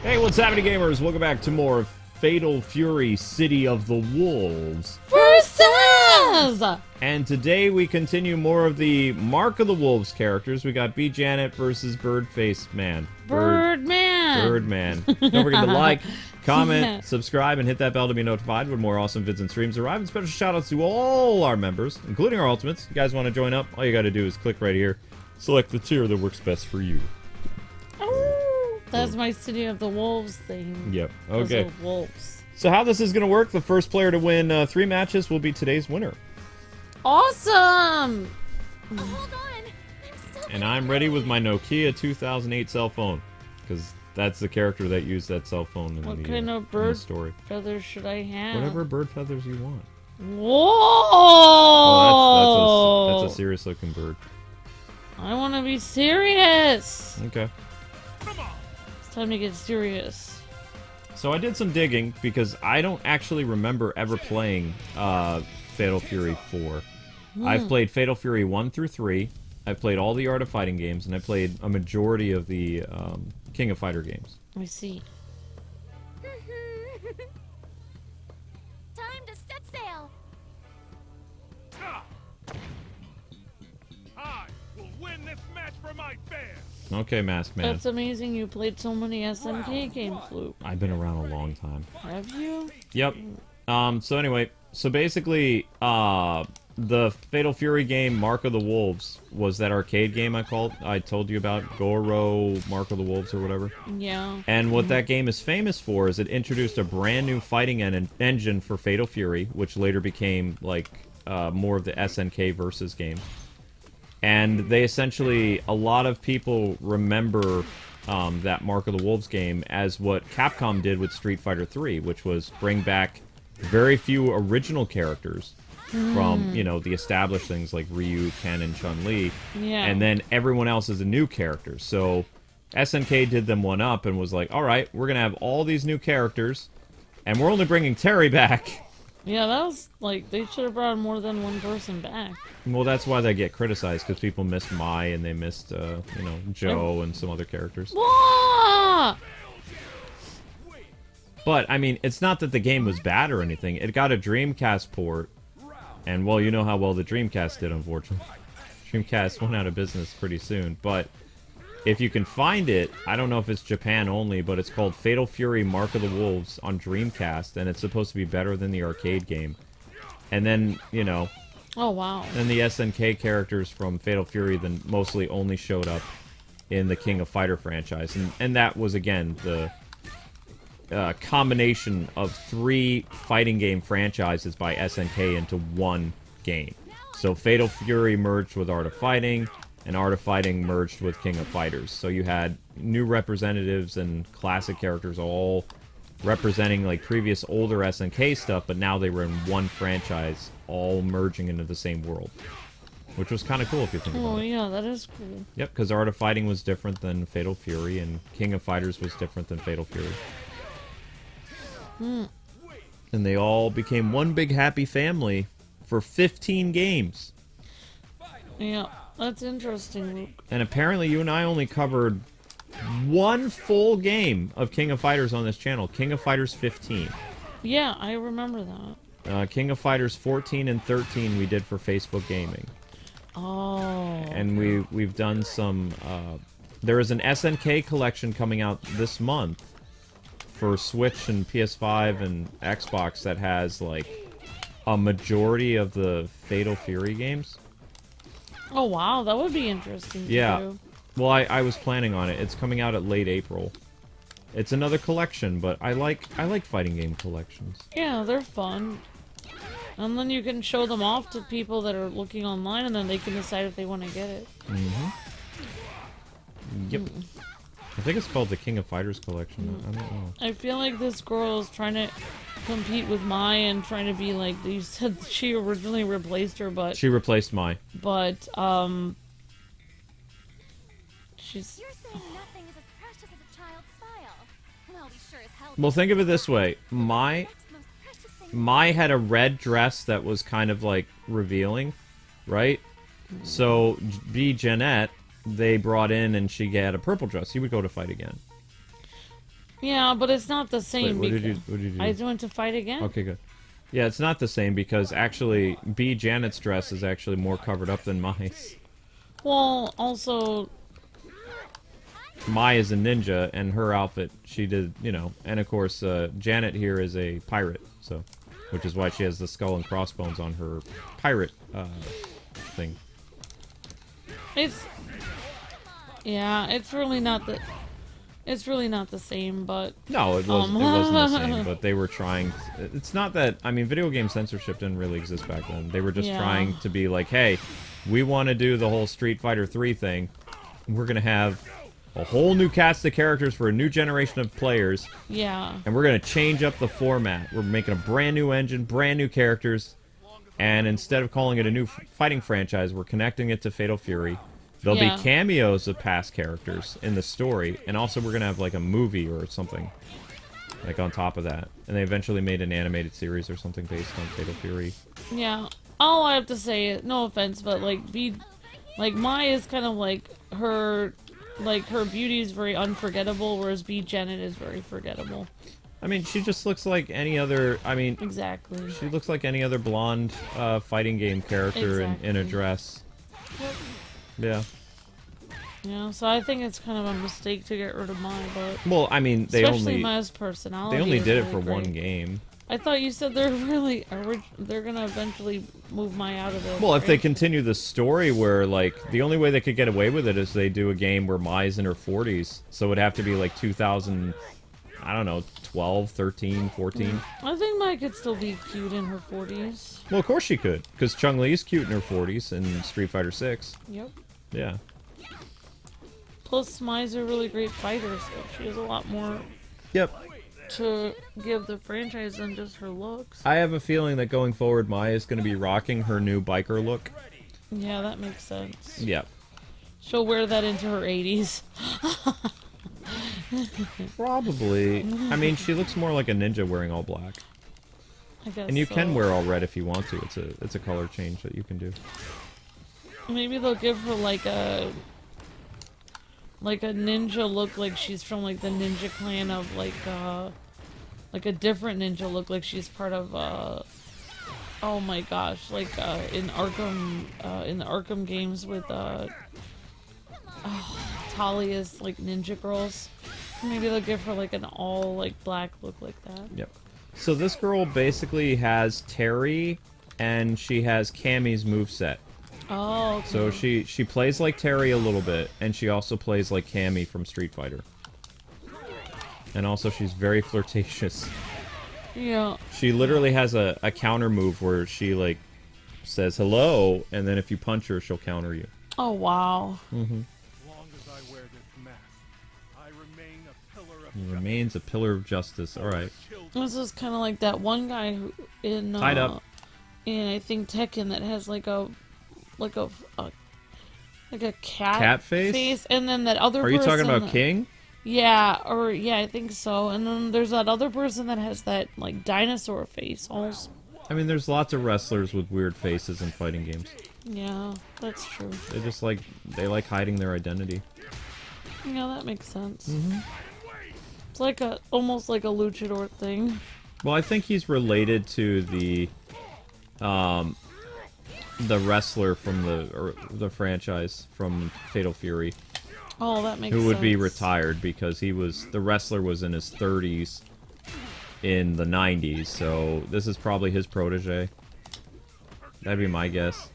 Hey, what's happening, gamers? Welcome back to more Fatal Fury City of the Wolves. Versus! And today we continue more of the Mark of the Wolves characters. We got Jenet versus Birdface Man. Birdman! Birdman. Don't forget to like, comment, subscribe, and hit that bell to be notified when more awesome vids and streams arrive. And special shoutouts to all our members, including our ultimates. If you guys want to join up, all you got to do is click right here. Select the tier that works best for you. That's my City of the Wolves thing. Yep. Okay. Those are wolves. So how this is going to work, the first player to win 3 matches will be today's winner. Awesome! Hold on. And I'm ready with my Nokia 2008 cell phone. Because that's the character that used that cell phone in, What the, kind of in the bird story. feathers should I have? Whatever bird feathers you want. Whoa! Oh, that's a serious looking bird. I want to be serious! Okay. It's time to get serious. So I did some digging because I don't actually remember ever playing Fatal Fury 4. I've played Fatal Fury 1 through 3. I've played all the Art of Fighting games, and I played a majority of the King of Fighter games. Let me see. Time to set sail. I will win this match for my fans. Okay, Masked Man. That's amazing you played so many SNK games, Luke. I've been around a long time. Have you? Yep. So anyway, so basically, the Fatal Fury game, Mark of the Wolves, was that arcade game I told you about, Goro, Mark of the Wolves, or whatever. Yeah. And what that game is famous for is it introduced a brand new fighting engine for Fatal Fury, which later became, like, more of the SNK versus game. And they essentially, a lot of people remember that Mark of the Wolves game as what Capcom did with Street Fighter 3, which was bring back very few original characters from, you know, the established things like Ryu, Ken, and Chun-Li. Yeah. And then everyone else is a new character. So SNK did them one up and was like, all right, we're going to have all these new characters, and we're only bringing Terry back. Yeah, that was, like, they should have brought more than one person back. Well, that's why they get criticized, because people missed Mai and they missed, you know, Joe and some other characters. Whoa! But, I mean, it's not that the game was bad or anything. It got a Dreamcast port, and, well, you know how well the Dreamcast did, unfortunately. Dreamcast went out of business pretty soon, but if you can find it, I don't know if it's Japan only, but it's called Fatal Fury Mark of the Wolves on Dreamcast, and it's supposed to be better than the arcade game. And then, you know... Oh, wow. And the SNK characters from Fatal Fury then mostly only showed up in the King of Fighter franchise. And that was, again, the combination of 3 fighting game franchises by SNK into one game. So Fatal Fury merged with Art of Fighting, and Art of Fighting merged with King of Fighters. So you had new representatives and classic characters all representing like previous older SNK stuff, but now they were in one franchise, all merging into the same world. Which was kind of cool if you think about it. Oh, yeah, that is cool. Yep, because Art of Fighting was different than Fatal Fury, and King of Fighters was different than Fatal Fury. And they all became one big happy family for 15 games. Yeah, that's interesting, Luke. And apparently you and I only covered one full game of King of Fighters on this channel. King of Fighters 15. Yeah, I remember that. King of Fighters 14 and 13 we did for Facebook Gaming. Oh. And we've done some... there is an SNK collection coming out this month for Switch and PS5 and Xbox that has, like, a majority of the Fatal Fury games. Oh, wow, that would be interesting to Yeah. do. Well, I was planning on it. It's coming out at late April. It's another collection, but I like fighting game collections. Yeah, they're fun. And then you can show them off to people that are looking online, and then they can decide if they want to get it. Yep. I think it's called the King of Fighters collection. I don't know. I feel like this girl is trying to compete with Mai and trying to be like, you said she originally replaced her, but... She replaced Mai. But, she's... You're saying nothing is as precious as a child's smile. Well, we sure as hell. Well, think of it this way. Mai had a red dress that was kind of like revealing, right? So, Jenet, they brought in and she had a purple dress. He would go to fight again. Yeah, but it's not the Wait, same. what did you do? I went to fight again. Okay, good. Yeah, it's not the same because actually, B. Janet's dress is actually more covered up than Mai's. Well, also, Mai is a ninja, and her outfit, she did, you know, and of course, Janet here is a pirate, so, which is why she has the skull and crossbones on her pirate, thing. yeah, it's really not the same, but No, it wasn't the same, but they were trying, it's not that, I mean, video game censorship didn't really exist back then. They were just trying to be like, hey, we want to do the whole Street Fighter 3 thing. We're going to have a whole new cast of characters for a new generation of players. Yeah. And we're going to change up the format. We're making a brand new engine, brand new characters. And instead of calling it a new fighting franchise, we're connecting it to Fatal Fury. There'll be cameos of past characters in the story. And also we're going to have like a movie or something. Like on top of that. And they eventually made an animated series or something based on Fatal Fury. Yeah. All I have to say, no offense, but like Mai is kind of like her beauty is very unforgettable, whereas Jenet is very forgettable. I mean, she just looks like any other, I mean... Exactly. She looks like any other blonde fighting game character in a dress. Yep. Yeah. Yeah, so I think it's kind of a mistake to get rid of Mai, but... Well, I mean, especially Mai's personality. They only did it really for great. one game. I thought you said they're gonna eventually move Mai out of it. Well, if they continue the story where, like, the only way they could get away with it is they do a game where Mai's in her 40s. So it would have to be, like, 2000, I don't know, 12, 13, 14. I think Mai could still be cute in her 40s. Well, of course she could, because Chun-Li's cute in her 40s in Street Fighter 6. Yep. Yeah. Plus, Mai's a really great fighter, so she has a lot more Yep. to give the franchise than just her looks. I have a feeling that going forward, Mai is going to be rocking her new biker look. Yeah, that makes sense. Yep. She'll wear that into her 80s. Probably. I mean, she looks more like a ninja wearing all black. I guess And you so. can wear all red if you want to. It's a color change that you can do. Maybe they'll give her like a ninja look, like she's from like the ninja clan of like a different ninja look, like she's part of oh my gosh, like in the Arkham games with Talia's like ninja girls. Maybe they'll give her like an all like black look like that. Yep. So this girl basically has Terry and she has Cammy's moveset. Oh, okay. So she plays like Terry a little bit, and she also plays like Cammy from Street Fighter. And also she's very flirtatious. Yeah. She literally has a counter move where she like says hello, and then if you punch her, she'll counter you. Oh wow. Mm-hmm. As long as I wear this mask, I remain a pillar of He remains a pillar of justice. All right. This is kind of like that one guy who in Tied up. in I think Tekken that has like a cat face? and then that other Are person you talking about that- King? Yeah, I think so. And then there's that other person that has that like dinosaur face also. I mean, there's lots of wrestlers with weird faces in fighting games. Yeah, that's true. They just like hiding their identity. Yeah, that makes sense. Mm-hmm. It's like almost like a luchador thing. Well, I think he's related to the wrestler from the franchise from Fatal Fury. Oh, that makes sense. Who would be retired because the wrestler was in his 30s in the 90s, so this is probably his protege. That'd be my guess.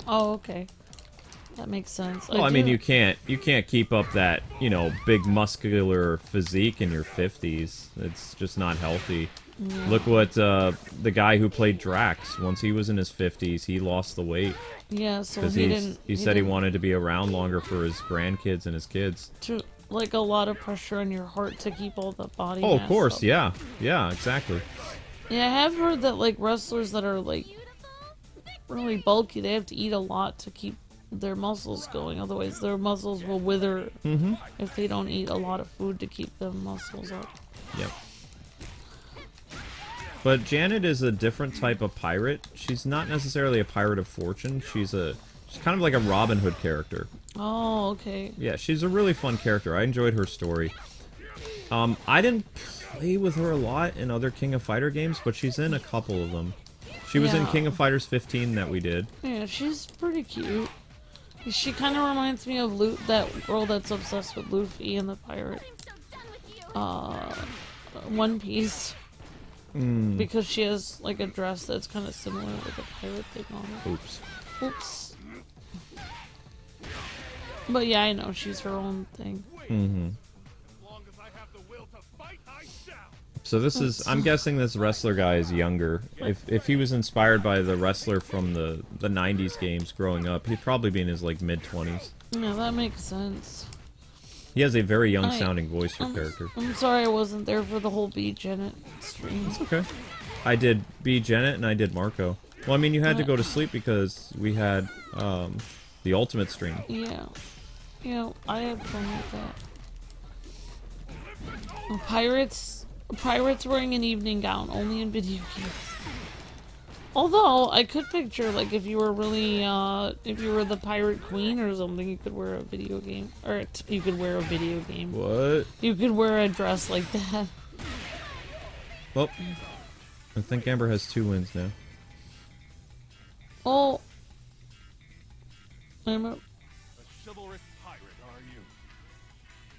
Oh, okay. That makes sense. Well, I mean, you can't keep up that, big muscular physique in your 50s. It's just not healthy. Yeah. Look what the guy who played Drax, once he was in his 50s, he lost the weight. Yeah, so because he said he wanted to be around longer for his grandkids and his kids. Like a lot of pressure on your heart to keep all the body Oh, mass of course, up. yeah, exactly. Yeah, I have heard that like wrestlers that are like really bulky, they have to eat a lot to keep their muscles going. Otherwise, their muscles will wither if they don't eat a lot of food to keep the muscles up. Yep. But Janet is a different type of pirate. She's not necessarily a pirate of fortune. She's kind of like a Robin Hood character. Oh, okay. Yeah, she's a really fun character. I enjoyed her story. I didn't play with her a lot in other King of Fighter games, but she's in a couple of them. She was in Yeah. King of Fighters 15 that we did. Yeah, she's pretty cute. She kind of reminds me of that girl that's obsessed with Luffy and the pirate. One Piece. Because she has like a dress that's kind of similar with a pirate thing on it. Oops. Oops. But yeah, I know she's her own thing. So this is, I'm guessing this wrestler guy is younger. If he was inspired by the wrestler from the 90s games growing up, he'd probably be in his like mid-20s. Yeah, that makes sense. He has a very young sounding voice for character. I'm sorry I wasn't there for the whole B Jenet stream. It's okay. I did B Jenet and I did Marco. Well, I mean, you had to go to sleep because we had the Ultimate stream. Yeah. Yeah, I had fun with that. Pirates wearing an evening gown, only in video games. Although, I could picture, like, if you were really, if you were the pirate queen or something, you could wear a video game. Or, you could wear a video game. What? You could wear a dress like that. Well, I think Amber has 2 wins now. Oh. I'm a... A chivalrous pirate, are you?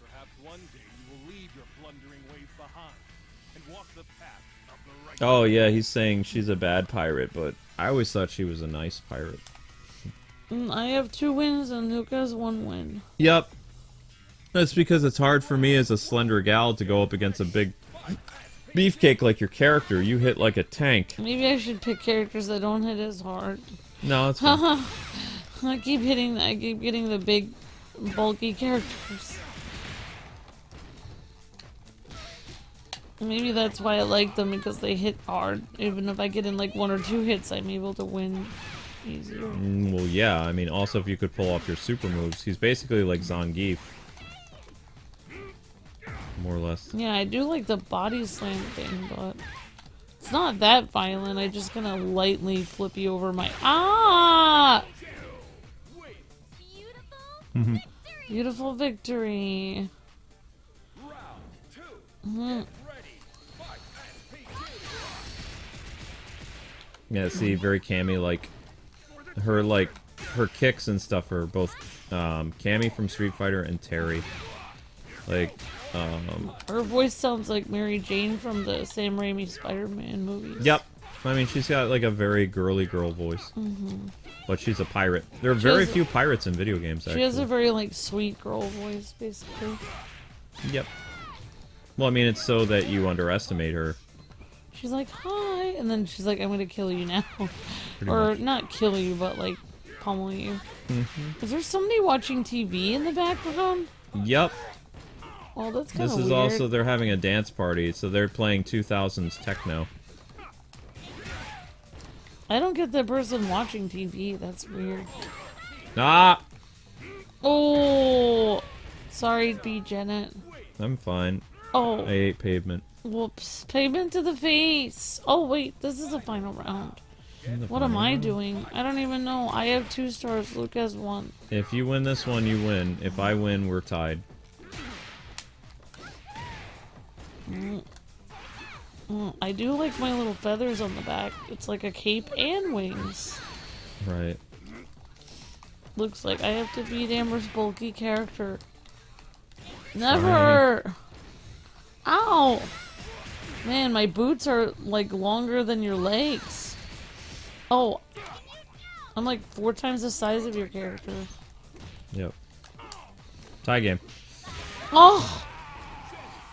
Perhaps one day you will leave your plundering ways behind and walk the path of the right. Oh yeah, he's saying she's a bad pirate, but I always thought she was a nice pirate. I have 2 wins and Luke has 1 win. Yep. That's because it's hard for me as a slender gal to go up against a big beefcake like your character. You hit like a tank. Maybe I should pick characters that don't hit as hard. No, it's fine. I keep getting the big, bulky characters. Maybe that's why I like them, because they hit hard. Even if I get in like 1 or 2 hits, I'm able to win easier. Well, yeah, I mean, also if you could pull off your super moves. He's basically like Zangief. More or less. Yeah, I do like the body slam thing, but it's not that violent. I just gonna lightly flip you over my... Ah! Beautiful victory. Yeah, see, very Cammy, like her kicks and stuff are both Cammy from Street Fighter and Terry. Like, Her voice sounds like Mary Jane from the Sam Raimi Spider-Man movies. Yep. I mean, she's got like a very girly girl voice. But she's a pirate. There are very few pirates in video games, actually. She has a very, like, sweet girl voice, basically. Yep. Well, I mean, it's so that you underestimate her. She's like, hi, and then she's like, I'm gonna kill you now. Pretty Or much. not kill you, but, like, pummel you. Is there somebody watching TV in the background? Yep. Well, that's kind of This weird. is also, they're having a dance party, so they're playing 2000s techno. I don't get the person watching TV. That's weird. Ah! Oh! Sorry, B. Jenet. I'm fine. Oh, I ate pavement. whoops. Payment to the face. Oh, wait. This is the final round. What am I doing? I don't even know. I have 2 stars. Luke has 1. If you win this one, you win. If I win, we're tied. I do like my little feathers on the back. It's like a cape and wings. Right. Looks like I have to beat Amber's bulky character. Never! Ow! Man, my boots are like longer than your legs. Oh. I'm like 4 times the size of your character. Yep. Tie game. Oh!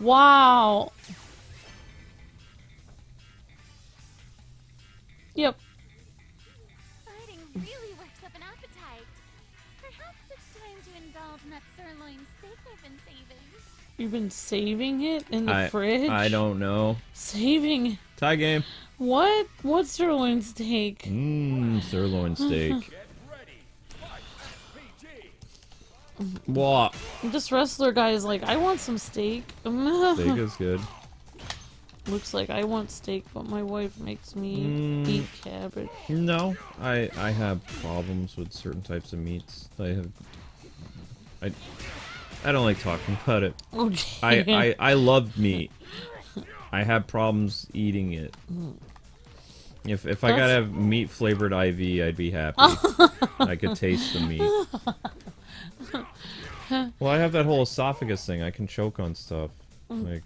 Wow! Yep. Fighting really works up an appetite. Perhaps it's time to indulge in that sirloin steak I've been saving. You've been saving it in the fridge? I don't know. Saving... Tie game. What? What sirloin steak? Sirloin steak. What? This wrestler guy is like, I want some steak. Steak is good. Looks like I want steak, but my wife makes me eat cabbage. No, I have problems with certain types of meats. I don't like talking about it. Okay. I love meat. I have problems eating it. If I gotta have meat flavored IV, I'd be happy. I could taste the meat. Well, I have that whole esophagus thing. I can choke on stuff, like,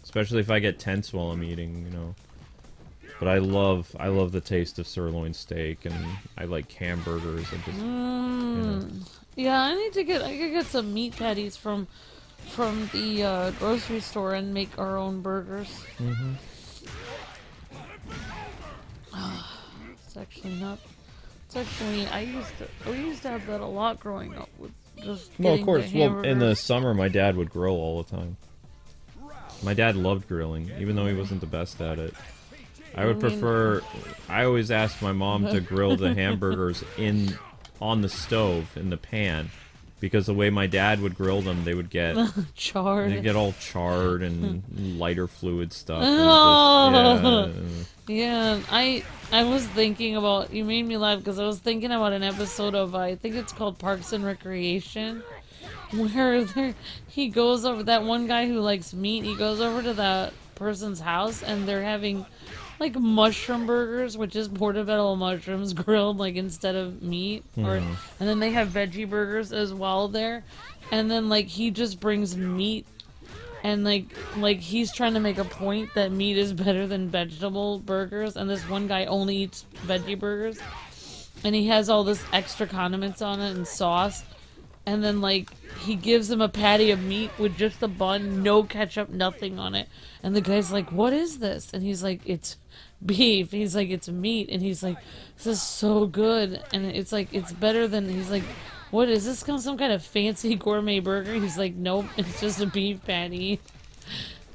especially if I get tense while I'm eating, you know. But I love the taste of sirloin steak, and I like hamburgers. I just, you know. Yeah, I could get some meat patties from the grocery store and make our own burgers. It's actually not. It's actually we used to have that a lot growing up with just Well, of getting course. the Well, in the hamburgers. summer, my dad would grill all the time. My dad loved grilling, even though he wasn't the best at it. I would prefer. I always asked my mom to grill the hamburgers on the stove in the pan, because the way my dad would grill them, they would get charred. They get all charred and lighter fluid stuff. Oh. And Yeah, I was thinking about, you made me laugh because I was thinking about an episode of, I think it's called Parks and Recreation, where he goes over, that one guy who likes meat, he goes over to that person's house and they're having like mushroom burgers, which is portobello mushrooms grilled like instead of meat, and then they have veggie burgers as well there, and then like he just brings meat. And like he's trying to make a point that meat is better than vegetable burgers, and this one guy only eats veggie burgers, and he has all this extra condiments on it and sauce, and then like he gives him a patty of meat with just a bun, no ketchup, nothing on it, and the guy's like, "What is this?" And he's like, "It's beef." He's like, "It's meat," and he's like, "This is so good," and it's like it's better than. He's like, "What is this? Some kind of fancy gourmet burger?" He's like, "Nope, it's just a beef patty."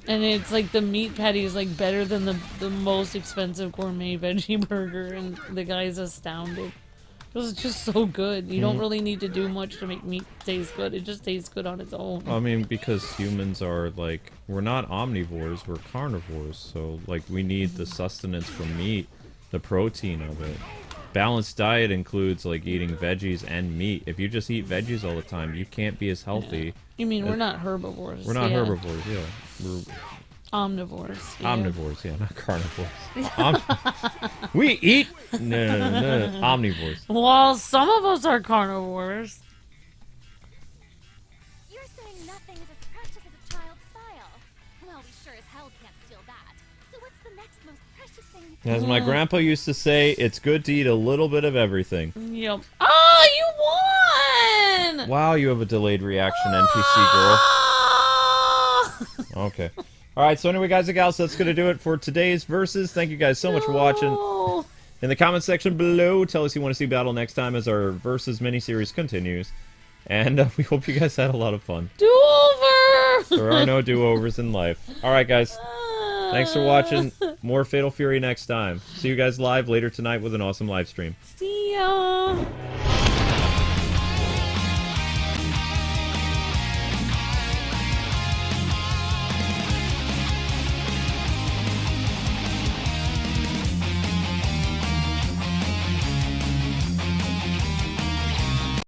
And it's like the meat patty is like better than the most expensive gourmet veggie burger, and the guy's astounded. It was just so good. You don't really need to do much to make meat taste good. It just tastes good on its own. I mean, because humans are like, we're not omnivores, we're carnivores. So like, we need the sustenance from meat, the protein of it. Balanced diet includes like eating veggies and meat. If you just eat veggies all the time, you can't be as healthy. You mean we're not herbivores? We're not herbivores, yeah. We're Omnivores. Yeah. omnivores, yeah, not carnivores. We eat no, omnivores. Well, some of us are carnivores. You're saying nothing is as precious as a child's style. Well, we sure as hell can't steal that. So what's the next most precious thing you can As my grandpa used to say, it's good to eat a little bit of everything. Yep. Oh, you won! Wow, you have a delayed reaction, NPC girl. Okay. Alright, so anyway, guys and gals, that's going to do it for today's Versus. Thank you guys so much for watching. No. In the comment section below, tell us you want to see battle next time as our Versus miniseries continues. And we hope you guys had a lot of fun. Do-over! There are no do-overs in life. Alright, guys. Thanks for watching. More Fatal Fury next time. See you guys live later tonight with an awesome live stream. See ya!